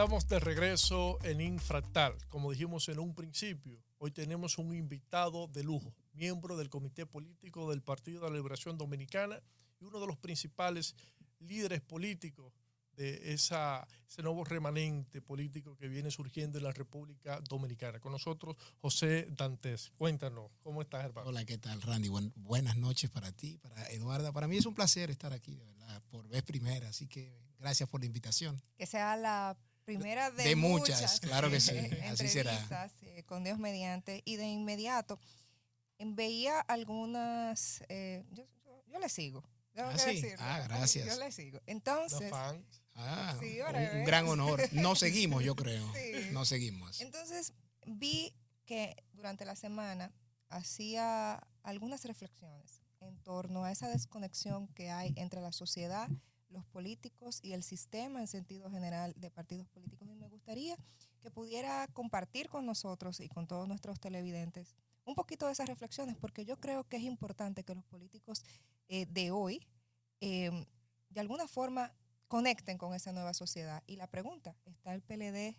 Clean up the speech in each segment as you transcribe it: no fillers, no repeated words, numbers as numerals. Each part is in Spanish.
Estamos de regreso en Infractal. Como dijimos en un principio, hoy tenemos un invitado de lujo, miembro del Comité Político del Partido de la Liberación Dominicana y uno de los principales líderes políticos de ese nuevo remanente político que viene surgiendo en la República Dominicana. Con nosotros, José Dantes. Cuéntanos, ¿cómo estás, hermano? Hola, ¿qué tal, Randy? Buenas noches para ti, para Eduarda. Para mí es un placer estar aquí, de verdad, por vez primera, así que gracias por la invitación. Que sea la primera de muchas, claro que sí, así será. Entrevistas con Dios mediante, y de inmediato veía algunas, yo le sigo. Sí, gracias. Yo le sigo. Entonces, sí, un gran honor. Nos seguimos, yo creo. Sí. Nos seguimos. Entonces, vi que durante la semana hacía algunas reflexiones en torno a esa desconexión que hay entre la sociedad, los políticos y el sistema en sentido general de partidos políticos. Y me gustaría que pudiera compartir con nosotros y con todos nuestros televidentes un poquito de esas reflexiones, porque yo creo que es importante que los políticos de hoy de alguna forma conecten con esa nueva sociedad. Y la pregunta, ¿está el PLD?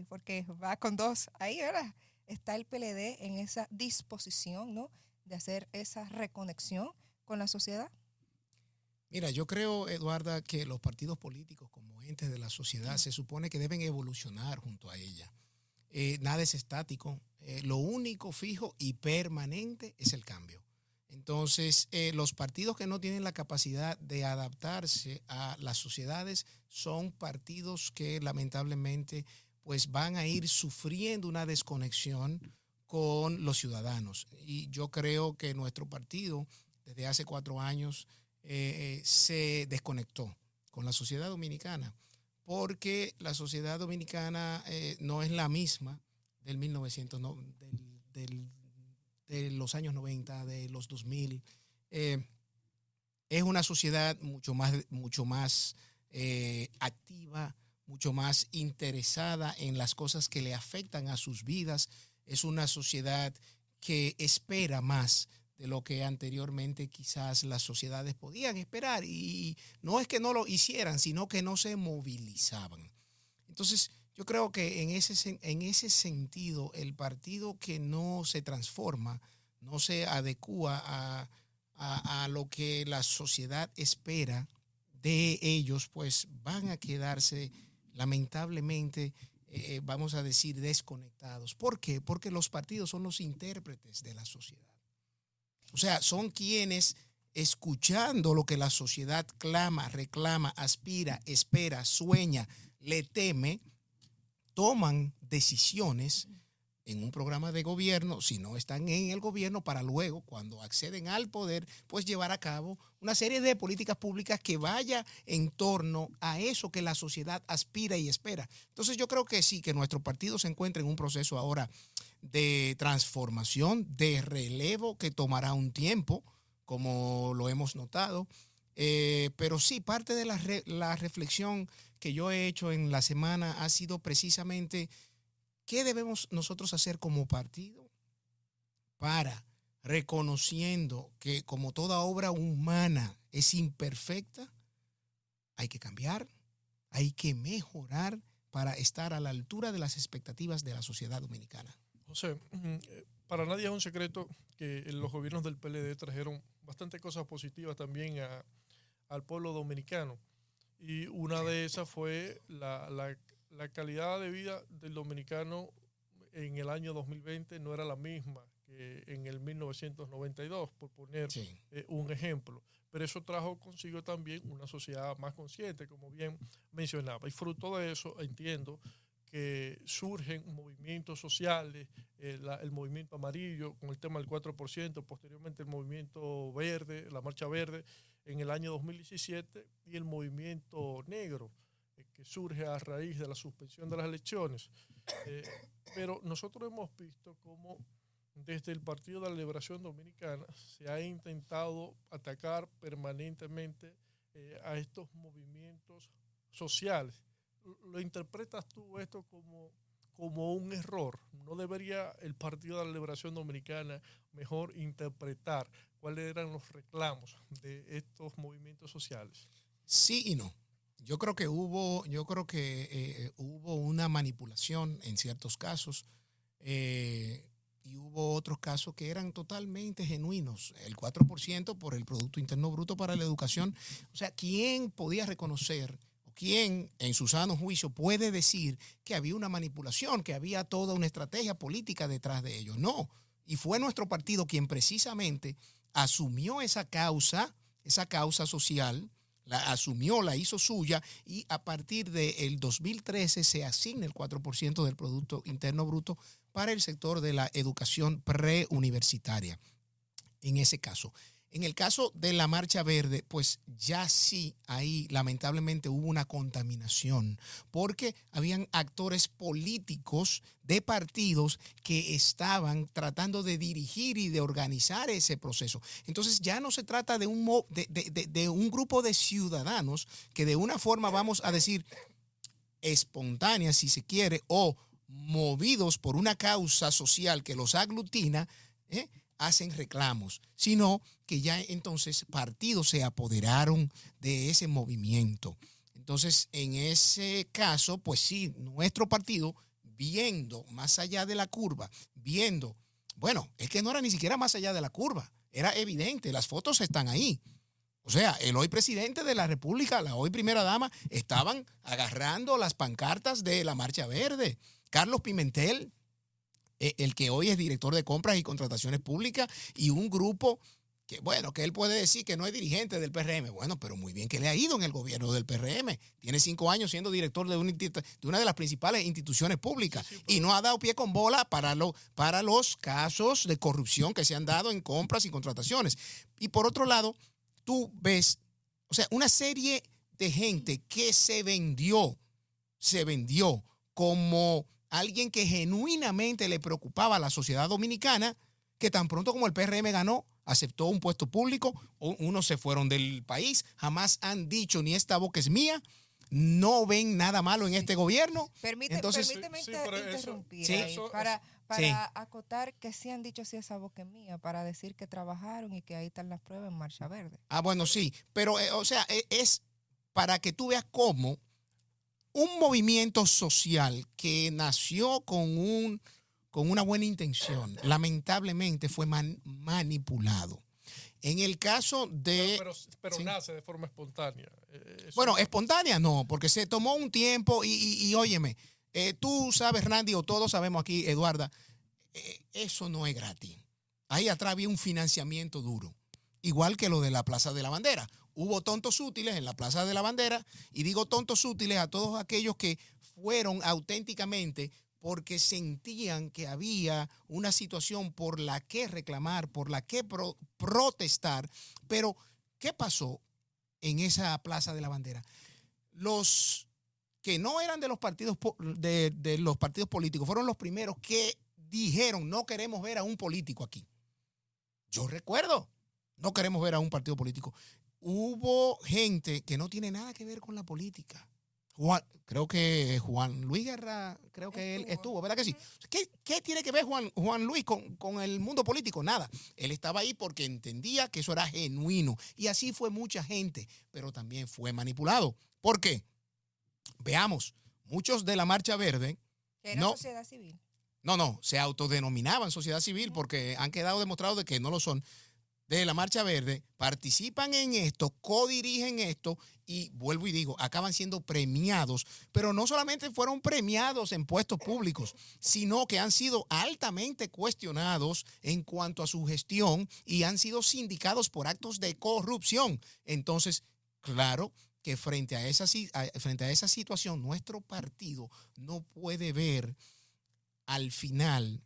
Porque va con dos ahí, ¿verdad? ¿Está el PLD en esa disposición, ¿no?, de hacer esa reconexión con la sociedad? Mira, yo creo, Eduarda, que los partidos políticos como entes de la sociedad se supone que deben evolucionar junto a ella. Nada es estático. Lo único fijo y permanente es el cambio. Entonces, los partidos que no tienen la capacidad de adaptarse a las sociedades son partidos que lamentablemente pues van a ir sufriendo una desconexión con los ciudadanos. Y yo creo que nuestro partido desde hace 4 años se desconectó con la sociedad dominicana, porque la sociedad dominicana no es la misma del 1900, no, de los años 90, de los 2000. Es una sociedad mucho más activa, mucho más interesada en las cosas que le afectan a sus vidas. Es una sociedad que espera más de lo que anteriormente quizás las sociedades podían esperar, y no es que no lo hicieran, sino que no se movilizaban. Entonces, yo creo que en ese sentido, el partido que no se transforma, no se adecúa a lo que la sociedad espera de ellos, pues van a quedarse lamentablemente, vamos a decir, desconectados. ¿Por qué? Porque los partidos son los intérpretes de la sociedad. O sea, son quienes, escuchando lo que la sociedad clama, reclama, aspira, espera, sueña, le teme, toman decisiones en un programa de gobierno, si no están en el gobierno, para luego, cuando acceden al poder, pues llevar a cabo una serie de políticas públicas que vaya en torno a eso que la sociedad aspira y espera. Entonces yo creo que sí, que nuestro partido se encuentra en un proceso ahora de transformación, de relevo, que tomará un tiempo, como lo hemos notado. Pero sí, parte de la reflexión que yo he hecho en la semana ha sido precisamente qué debemos nosotros hacer como partido para, reconociendo que como toda obra humana es imperfecta, hay que cambiar, hay que mejorar para estar a la altura de las expectativas de la sociedad dominicana. José, para nadie es un secreto que los gobiernos del PLD trajeron bastantes cosas positivas también al pueblo dominicano. Y una de esas fue la calidad de vida del dominicano en el año 2020 no era la misma que en el 1992, por poner un ejemplo. Pero eso trajo consigo también una sociedad más consciente, como bien mencionaba. Y fruto de eso entiendo que surgen movimientos sociales, el movimiento amarillo con el tema del 4%, posteriormente el movimiento verde, la marcha verde en el año 2017 y el movimiento negro que surge a raíz de la suspensión de las elecciones. Pero nosotros hemos visto cómo desde el Partido de la Liberación Dominicana se ha intentado atacar permanentemente a estos movimientos sociales. ¿Lo interpretas tú esto como un error? ¿No debería el Partido de la Liberación Dominicana mejor interpretar cuáles eran los reclamos de estos movimientos sociales? Sí y no. Hubo una manipulación en ciertos casos y hubo otros casos que eran totalmente genuinos. El 4% por el Producto Interno Bruto para la educación. O sea, ¿quién podía reconocer o quién en su sano juicio puede decir que había una manipulación, que había toda una estrategia política detrás de ello? No. Y fue nuestro partido quien precisamente asumió esa causa social, la asumió, la hizo suya y a partir del 2013 se asigna el 4% del Producto Interno Bruto para el sector de la educación preuniversitaria. En ese caso. En el caso de la Marcha Verde, pues ya sí, ahí lamentablemente hubo una contaminación, porque habían actores políticos de partidos que estaban tratando de dirigir y de organizar ese proceso. Entonces ya no se trata de un grupo de ciudadanos que de una forma, vamos a decir, espontánea, si se quiere, o movidos por una causa social que los aglutina, hacen reclamos, sino que ya entonces partidos se apoderaron de ese movimiento. Entonces, en ese caso, pues sí, nuestro partido, viendo más allá de la curva, bueno, es que no era ni siquiera más allá de la curva, era evidente, las fotos están ahí. O sea, el hoy presidente de la República, la hoy primera dama, estaban agarrando las pancartas de la Marcha Verde. Carlos Pimentel, el que hoy es director de compras y contrataciones públicas, y un grupo que, bueno, que él puede decir que no es dirigente del PRM. Bueno, pero muy bien que le ha ido en el gobierno del PRM. Tiene 5 años siendo director de una de las principales instituciones públicas y no ha dado pie con bola para los casos de corrupción que se han dado en compras y contrataciones. Y por otro lado, tú ves, o sea, una serie de gente que se vendió como alguien que genuinamente le preocupaba a la sociedad dominicana, que tan pronto como el PRM ganó, aceptó un puesto público, unos se fueron del país, jamás han dicho ni esta boca es mía, no ven nada malo en este gobierno. Entonces, permíteme interrumpir ahí, para acotar que sí han dicho sí esa boca es mía, para decir que trabajaron y que ahí están las pruebas en Marcha Verde. Ah, bueno, sí, pero o sea, es para que tú veas cómo un movimiento social que nació con una buena intención, lamentablemente fue manipulado. En el caso de... Pero ¿sí? Nace de forma espontánea. Bueno, espontánea no, porque se tomó un tiempo y óyeme, tú sabes, Randy, o todos sabemos aquí, Eduarda, eso no es gratis. Ahí atrás había un financiamiento duro, igual que lo de la Plaza de la Bandera. Hubo tontos útiles en la Plaza de la Bandera, y digo tontos útiles a todos aquellos que fueron auténticamente porque sentían que había una situación por la que reclamar, por la que protestar. Pero, ¿qué pasó en esa Plaza de la Bandera? Los que no eran de los partidos de los partidos políticos fueron los primeros que dijeron: no queremos ver a un político aquí. Yo recuerdo, no queremos ver a un partido político. Hubo gente que no tiene nada que ver con la política. Creo que Juan Luis Guerra, él estuvo, ¿verdad que sí? ¿Qué tiene que ver Juan Luis con el mundo político? Nada. Él estaba ahí porque entendía que eso era genuino. Y así fue mucha gente, pero también fue manipulado. ¿Por qué? Veamos, muchos de la Marcha Verde... Que era sociedad civil. No, se autodenominaban sociedad civil porque han quedado demostrados de que no lo son. De la Marcha Verde, participan en esto, codirigen esto y, vuelvo y digo, acaban siendo premiados, pero no solamente fueron premiados en puestos públicos, sino que han sido altamente cuestionados en cuanto a su gestión y han sido sindicados por actos de corrupción. Entonces, claro que frente a esa situación, nuestro partido no puede ver al final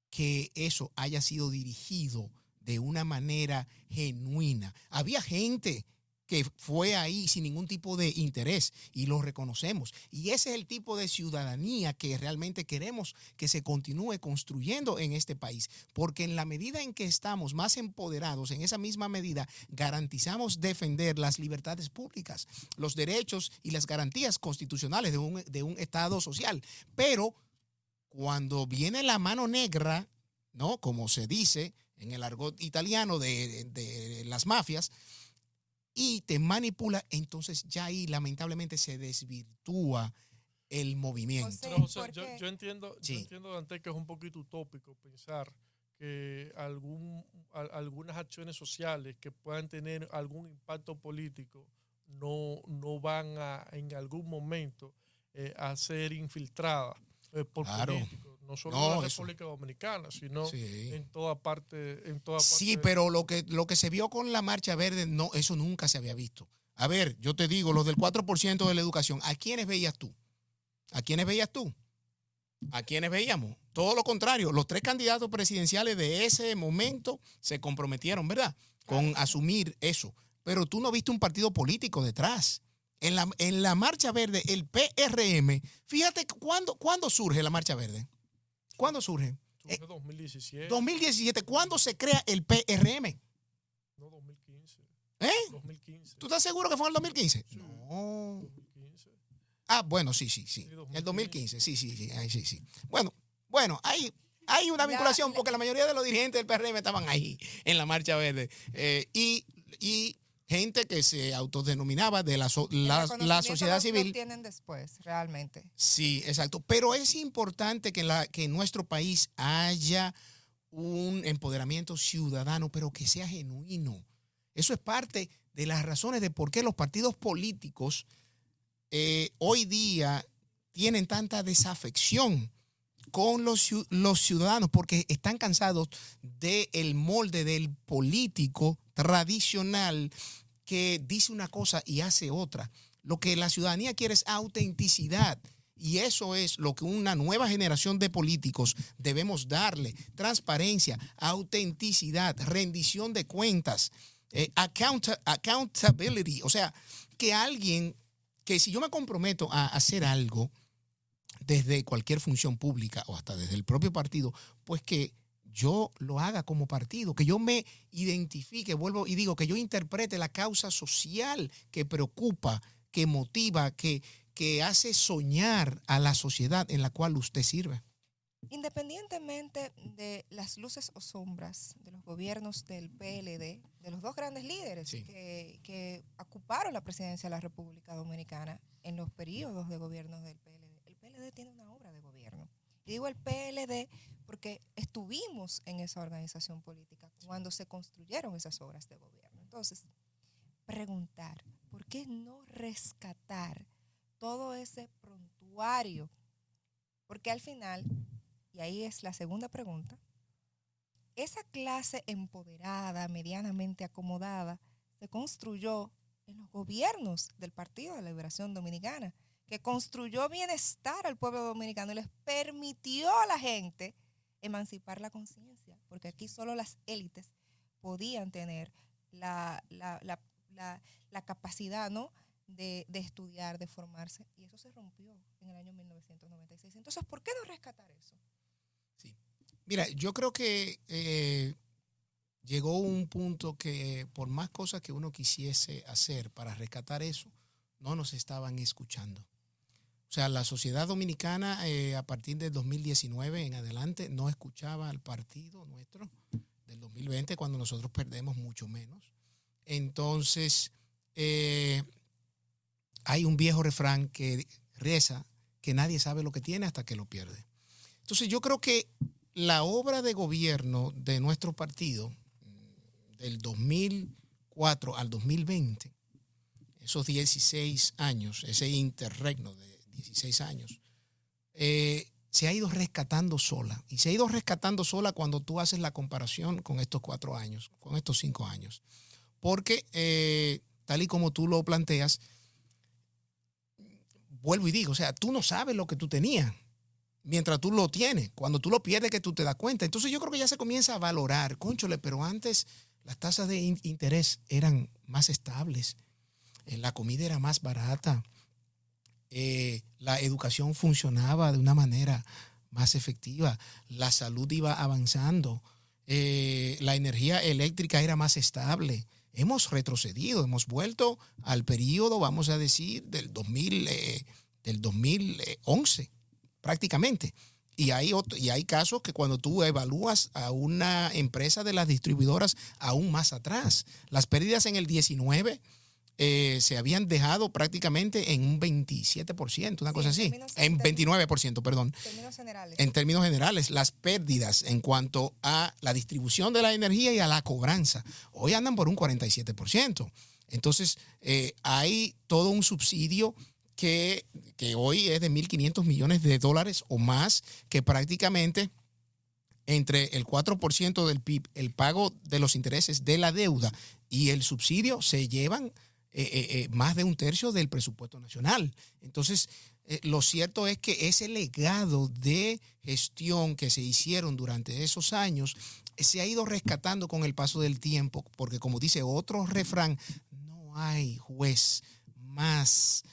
que eso haya sido dirigido de una manera genuina. Había gente que fue ahí sin ningún tipo de interés y lo reconocemos. Y ese es el tipo de ciudadanía que realmente queremos que se continúe construyendo en este país. Porque en la medida en que estamos más empoderados, en esa misma medida garantizamos defender las libertades públicas, los derechos y las garantías constitucionales de un Estado social. Pero cuando viene la mano negra, ¿no?, como se dice en el argot italiano de las mafias, y te manipula, entonces ya ahí lamentablemente se desvirtúa el movimiento. José, Pero, José, ¿por qué? yo entiendo, Sí. yo entiendo, Dante, que es un poquito utópico pensar que algunas acciones sociales que puedan tener algún impacto político no van a en algún momento a ser infiltradas por Claro. políticos, no solo No, en la eso. República Dominicana, sino Sí. en toda parte. Sí, pero lo que se vio con la Marcha Verde, no, eso nunca se había visto. A ver, yo te digo, los del 4% de la educación, ¿a quiénes veías tú? ¿A quiénes veías tú? ¿A quiénes veíamos? Todo lo contrario, los 3 candidatos presidenciales de ese momento se comprometieron, ¿verdad? Con asumir eso. Pero tú no viste un partido político detrás. En la Marcha Verde, el PRM, fíjate, ¿cuándo surge la Marcha Verde? ¿Cuándo surge? Surge 2017. 2017, ¿cuándo se crea el PRM? No, 2015. ¿Eh? 2015. ¿Tú estás seguro que fue en el 2015? Sí. No. 2015. Ah, bueno, sí. El 2015, sí. Bueno, hay una vinculación porque la mayoría de los dirigentes del PRM estaban ahí en la Marcha Verde. Y gente que se autodenominaba de la sociedad Lo civil. tienen después, realmente. Sí, exacto. Pero es importante que en nuestro país haya un empoderamiento ciudadano, pero que sea genuino. Eso es parte de las razones de por qué los partidos políticos hoy día tienen tanta desafección con los ciudadanos, porque están cansados del molde del político tradicional que dice una cosa y hace otra. Lo que la ciudadanía quiere es autenticidad. Y eso es lo que una nueva generación de políticos debemos darle. Transparencia, autenticidad, rendición de cuentas, accountability. O sea, que alguien, que si yo me comprometo a hacer algo desde cualquier función pública o hasta desde el propio partido, pues que yo lo haga como partido, que yo me identifique, vuelvo y digo, que yo interprete la causa social que preocupa, que motiva, que hace soñar a la sociedad en la cual usted sirve. Independientemente de las luces o sombras de los gobiernos del PLD, de los 2 grandes líderes Sí. que ocuparon la presidencia de la República Dominicana en los periodos de gobierno del PLD, el PLD tiene una obra de gobierno. Y digo el PLD porque estuvimos en esa organización política cuando se construyeron esas obras de gobierno. Entonces, preguntar, ¿por qué no rescatar todo ese prontuario? Porque al final, y ahí es la segunda pregunta, esa clase empoderada, medianamente acomodada, se construyó en los gobiernos del Partido de la Liberación Dominicana, que construyó bienestar al pueblo dominicano y les permitió a la gente emancipar la conciencia, porque aquí solo las élites podían tener la capacidad, ¿no?, de estudiar, de formarse, y eso se rompió en el año 1996. Entonces, ¿por qué no rescatar eso? Sí. Mira, yo creo que llegó un punto que por más cosas que uno quisiese hacer para rescatar eso, no nos estaban escuchando. O sea, la sociedad dominicana a partir del 2019 en adelante no escuchaba al partido nuestro del 2020 cuando nosotros perdemos mucho menos. Entonces, hay un viejo refrán que reza que nadie sabe lo que tiene hasta que lo pierde. Entonces, yo creo que la obra de gobierno de nuestro partido del 2004 al 2020, esos 16 años, ese interregno de 16 años, se ha ido rescatando sola. Y se ha ido rescatando sola cuando tú haces la comparación con estos 4 años, con estos 5 años. Porque, tal y como tú lo planteas, vuelvo y digo, o sea, tú no sabes lo que tú tenías mientras tú lo tienes. Cuando tú lo pierdes, que tú te das cuenta. Entonces yo creo que ya se comienza a valorar, cónchole, pero antes las tasas de interés eran más estables, la comida era más barata, la educación funcionaba de una manera más efectiva, la salud iba avanzando, la energía eléctrica era más estable. Hemos retrocedido, hemos vuelto al periodo, vamos a decir, del 2011, prácticamente. Y hay casos que cuando tú evalúas a una empresa de las distribuidoras aún más atrás, las pérdidas en el 19 se habían dejado prácticamente en un 27%, una cosa así, en 29%, perdón. En términos generales, las pérdidas en cuanto a la distribución de la energía y a la cobranza, hoy andan por un 47%. Entonces, hay todo un subsidio que hoy es de 1.500 millones de dólares o más, que prácticamente entre el 4% del PIB, el pago de los intereses de la deuda y el subsidio se llevan más de un tercio del presupuesto nacional. Entonces, lo cierto es que ese legado de gestión que se hicieron durante esos años se ha ido rescatando con el paso del tiempo, porque como dice otro refrán, no hay juez más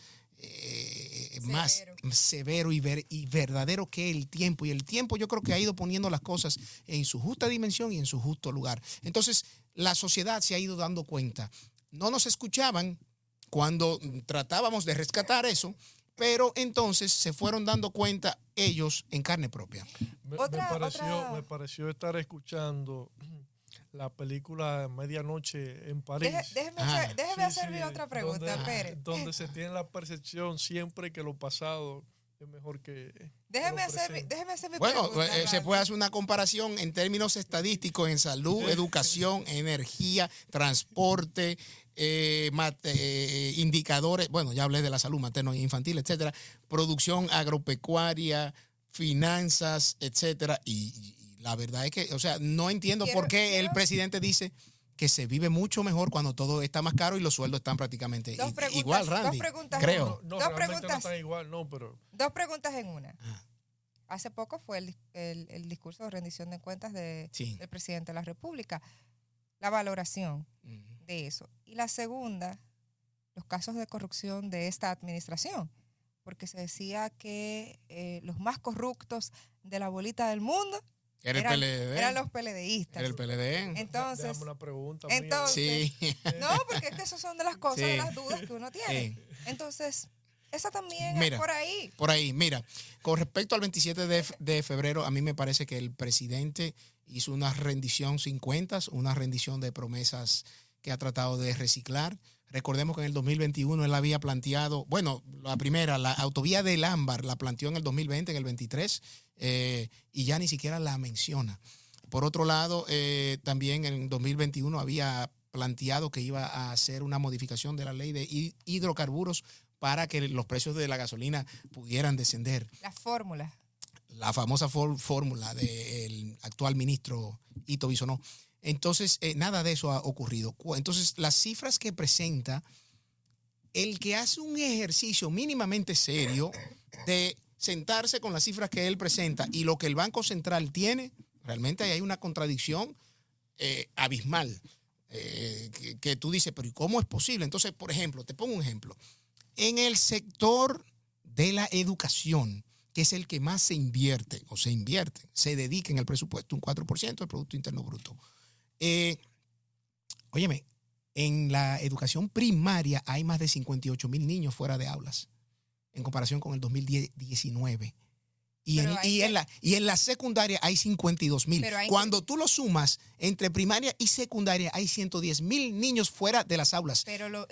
severo y verdadero que el tiempo. Y el tiempo yo creo que ha ido poniendo las cosas en su justa dimensión y en su justo lugar. Entonces, la sociedad se ha ido dando cuenta. No nos escuchaban cuando tratábamos de rescatar eso, pero entonces se fueron dando cuenta ellos en carne propia. Me pareció estar escuchando la película Medianoche en París. Déjeme hacerle otra pregunta, Pérez. Donde se tiene la percepción siempre que lo pasado es mejor que... Déjeme hacer mi bueno, pregunta. se puede hacer una comparación en términos estadísticos en salud, educación, energía, transporte, indicadores, bueno, ya hablé de la salud materno e infantil, etcétera, producción agropecuaria, finanzas, etcétera, y la verdad es que, o sea, no entiendo por qué el presidente dice que se vive mucho mejor cuando todo está más caro y los sueldos están prácticamente igual, Randy. Creo. No, realmente no están igual, no, pero... Dos preguntas en una. Hace poco fue el discurso de rendición de cuentas del presidente de la República. La valoración de eso. Y la segunda, los casos de corrupción de esta administración. Porque se decía que los más corruptos de la bolita del mundo eran los PLDistas. Era el PLD. Entonces, déjame una pregunta. Sí. No, porque es que esas son de las cosas, de las dudas que uno tiene. Sí. Entonces, esa también es por ahí. Por ahí, mira, con respecto al 27 de febrero, a mí me parece que el presidente hizo una rendición sin cuentas, una rendición de promesas que ha tratado de reciclar. Recordemos que en el 2021 él había planteado, bueno, la primera, la autovía del Ámbar, la planteó en el 2020, en el 23, y ya ni siquiera la menciona. Por otro lado, también en el 2021 había planteado que iba a hacer una modificación de la ley de hidrocarburos para que los precios de la gasolina pudieran descender. La fórmula. La famosa fórmula del actual ministro Ito Bisonó. Entonces, nada de eso ha ocurrido. Entonces, las cifras que presenta, el que hace un ejercicio mínimamente serio de sentarse con las cifras que él presenta y lo que el Banco Central tiene, realmente hay una contradicción abismal. Que tú dices, pero ¿y cómo es posible? Entonces, por ejemplo, te pongo un ejemplo. En el sector de la educación, que es el que más se se dedica en el presupuesto, un 4% del Producto Interno Bruto. Óyeme, en la educación primaria hay más de 58,000 niños fuera de aulas en comparación con el 2019. Y en la secundaria hay 52,000. Cuando tú lo sumas, entre primaria y secundaria hay 110,000 niños fuera de las aulas. Pero le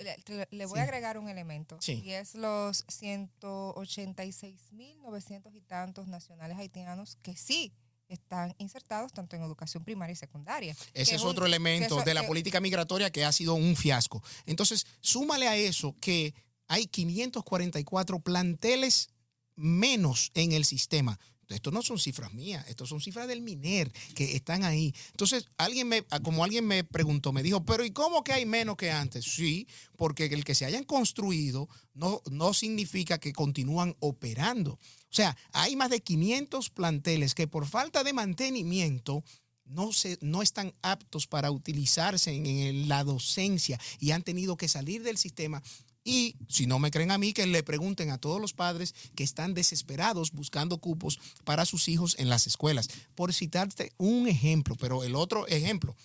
voy a agregar un elemento. Sí. Y es los 186,900 y tantos nacionales haitianos que sí están insertados tanto en educación primaria y secundaria. Ese es otro elemento de la política migratoria que ha sido un fiasco. Entonces, súmale a eso que hay 544 planteles menos en el sistema. Esto no son cifras mías, esto son cifras del MINER que están ahí. Entonces, alguien me preguntó, me dijo, pero ¿y cómo que hay menos que antes? Sí, porque el que se hayan construido no significa que continúan operando. O sea, hay más de 500 planteles que por falta de mantenimiento no están aptos para utilizarse en la docencia y han tenido que salir del sistema. Y si no me creen a mí, que le pregunten a todos los padres que están desesperados buscando cupos para sus hijos en las escuelas. Por citarte un ejemplo, pero el otro ejemplo,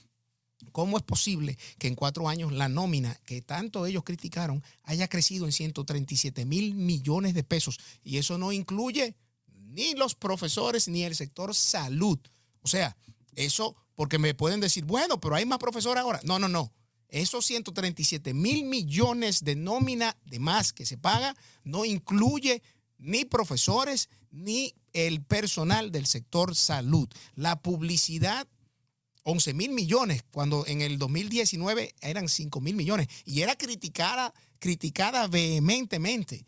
¿cómo es posible que en 4 años la nómina que tanto ellos criticaron haya crecido en 137,000 millones de pesos? Y eso no incluye ni los profesores ni el sector salud. O sea, eso porque me pueden decir, bueno, pero hay más profesores ahora. No. Esos 137,000 millones de nómina de más que se paga no incluye ni profesores ni el personal del sector salud. La publicidad, 11,000 millones, cuando en el 2019 eran 5,000 millones. Y era criticada vehementemente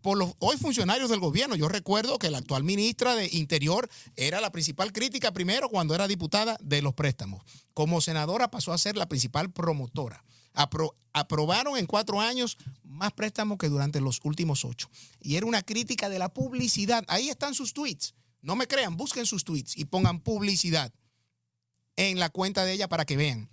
por los hoy funcionarios del gobierno. Yo recuerdo que la actual ministra de Interior era la principal crítica primero cuando era diputada de los préstamos. Como senadora pasó a ser la principal promotora. Aprobaron en 4 años más préstamos que durante los últimos 8. Y era una crítica de la publicidad. Ahí están sus tweets. No me crean, busquen sus tweets y pongan publicidad en la cuenta de ella para que vean.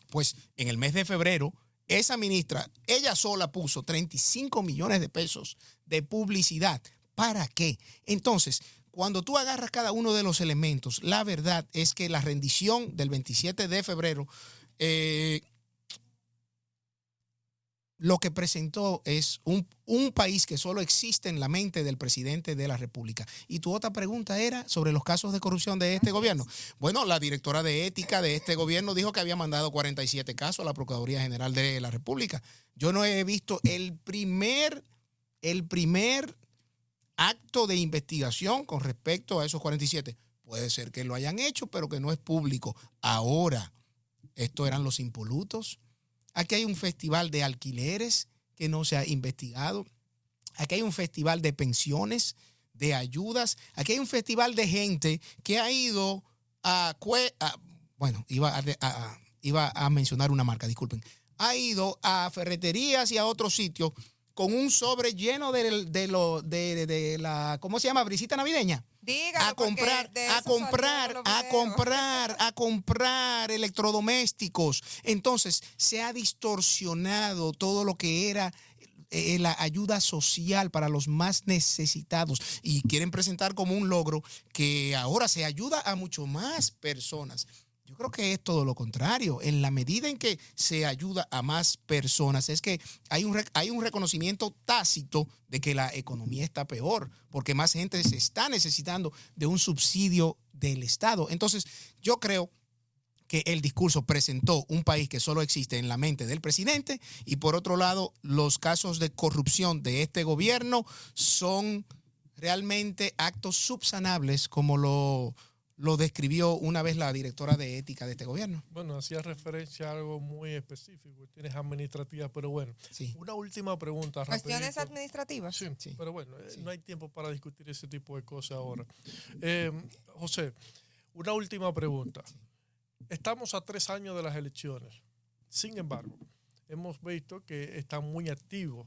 Pues en el mes de febrero, esa ministra, ella sola puso 35 millones de pesos de publicidad. ¿Para qué? Entonces, cuando tú agarras cada uno de los elementos, la verdad es que la rendición del 27 de febrero, lo que presentó es un país que solo existe en la mente del presidente de la República. Y tu otra pregunta era sobre los casos de corrupción de este gobierno. Bueno, la directora de ética de este gobierno dijo que había mandado 47 casos a la Procuraduría General de la República. Yo no he visto el primer acto de investigación con respecto a esos 47. Puede ser que lo hayan hecho, pero que no es público. Ahora, estos eran los impolutos. Aquí hay un festival de alquileres que no se ha investigado. Aquí hay un festival de pensiones, de ayudas. Aquí hay un festival de gente que ha ido iba a mencionar una marca, disculpen. Ha ido a ferreterías y a otros sitios con un sobre lleno de la, ¿cómo se llama? Brisita navideña. Dígalo, a comprar electrodomésticos. Entonces, se ha distorsionado todo lo que era la ayuda social para los más necesitados y quieren presentar como un logro que ahora se ayuda a mucho más personas. Yo creo que es todo lo contrario. En la medida en que se ayuda a más personas, es que hay un reconocimiento tácito de que la economía está peor, porque más gente se está necesitando de un subsidio del Estado. Entonces, yo creo que el discurso presentó un país que solo existe en la mente del presidente y, por otro lado, los casos de corrupción de este gobierno son realmente actos subsanables, como lo describió una vez la directora de ética de este gobierno. Bueno, hacía referencia a algo muy específico, tienes administrativas, pero bueno. Sí. Una última pregunta. ¿Cuestiones rapidito. administrativas? Sí, Sí. pero bueno, Sí. no hay tiempo para discutir ese tipo de cosas ahora. José, una última pregunta. Estamos a 3 años de las elecciones. Sin embargo, hemos visto que están muy activos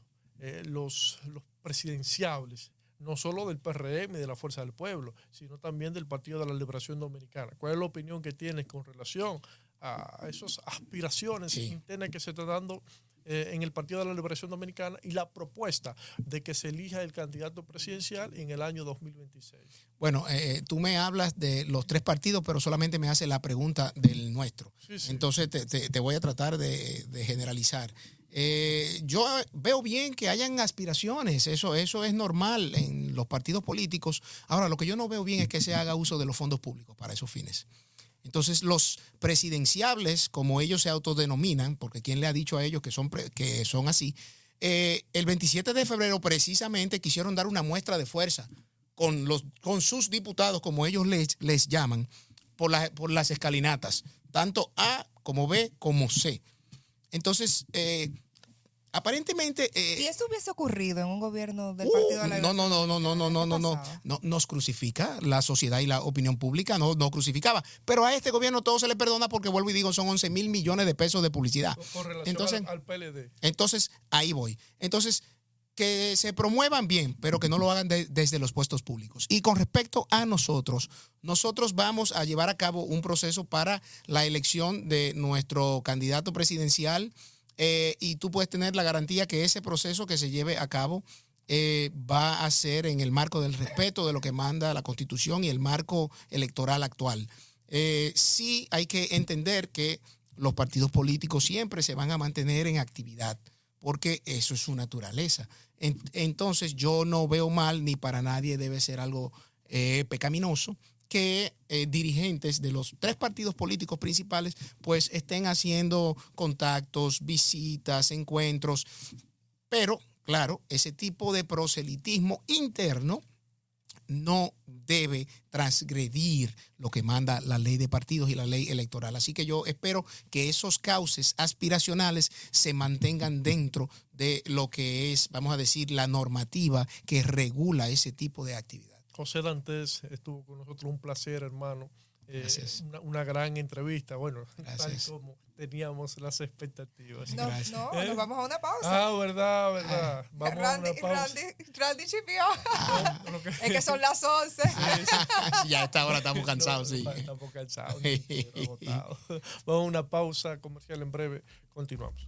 los presidenciables, no solo del PRM y de la Fuerza del Pueblo, sino también del Partido de la Liberación Dominicana. ¿Cuál es la opinión que tienes con relación a esas aspiraciones internas que se están dando en el Partido de la Liberación Dominicana y la propuesta de que se elija el candidato presidencial en el año 2026? Bueno, tú me hablas de los 3 partidos, pero solamente me haces la pregunta del nuestro. Sí. Entonces te voy a tratar de generalizar. Yo veo bien que hayan aspiraciones, eso es normal en los partidos políticos. Ahora, lo que yo no veo bien es que se haga uso de los fondos públicos para esos fines. Entonces, los presidenciables, como ellos se autodenominan, porque ¿quién le ha dicho a ellos que son así? El 27 de febrero precisamente quisieron dar una muestra de fuerza con sus diputados, como ellos les llaman, por las escalinatas, tanto A como B como C. Entonces, aparentemente... si eso hubiese ocurrido en un gobierno del Partido de la Liberación, no nos crucifica la sociedad y la opinión pública, no crucificaba. Pero a este gobierno todo se le perdona porque, vuelvo y digo, son 11,000 millones de pesos de publicidad. Con relación al PLD. Entonces, ahí voy. Entonces, que se promuevan bien, pero que no lo hagan desde los puestos públicos. Y con respecto a nosotros vamos a llevar a cabo un proceso para la elección de nuestro candidato presidencial y tú puedes tener la garantía que ese proceso que se lleve a cabo va a ser en el marco del respeto de lo que manda la Constitución y el marco electoral actual. Sí hay que entender que los partidos políticos siempre se van a mantener en actividad, porque eso es su naturaleza. Entonces yo no veo mal, ni para nadie debe ser algo pecaminoso, que dirigentes de los 3 partidos políticos principales pues estén haciendo contactos, visitas, encuentros, pero claro, ese tipo de proselitismo interno no debe transgredir lo que manda la ley de partidos y la ley electoral. Así que yo espero que esos cauces aspiracionales se mantengan dentro de lo que es, vamos a decir, la normativa que regula ese tipo de actividad. José Dantes estuvo con nosotros, un placer, hermano. Gracias. Una gran entrevista, bueno, Gracias. tal como teníamos las expectativas. No, Gracias. no, nos vamos a una pausa. Ah, verdad. Vamos a una pausa. Randy chipió. Lo que- Es que son las 11. Ya a esta hora estamos cansados, No, sí. Estamos cansados. Agotados. Vamos a una pausa comercial en breve. Continuamos.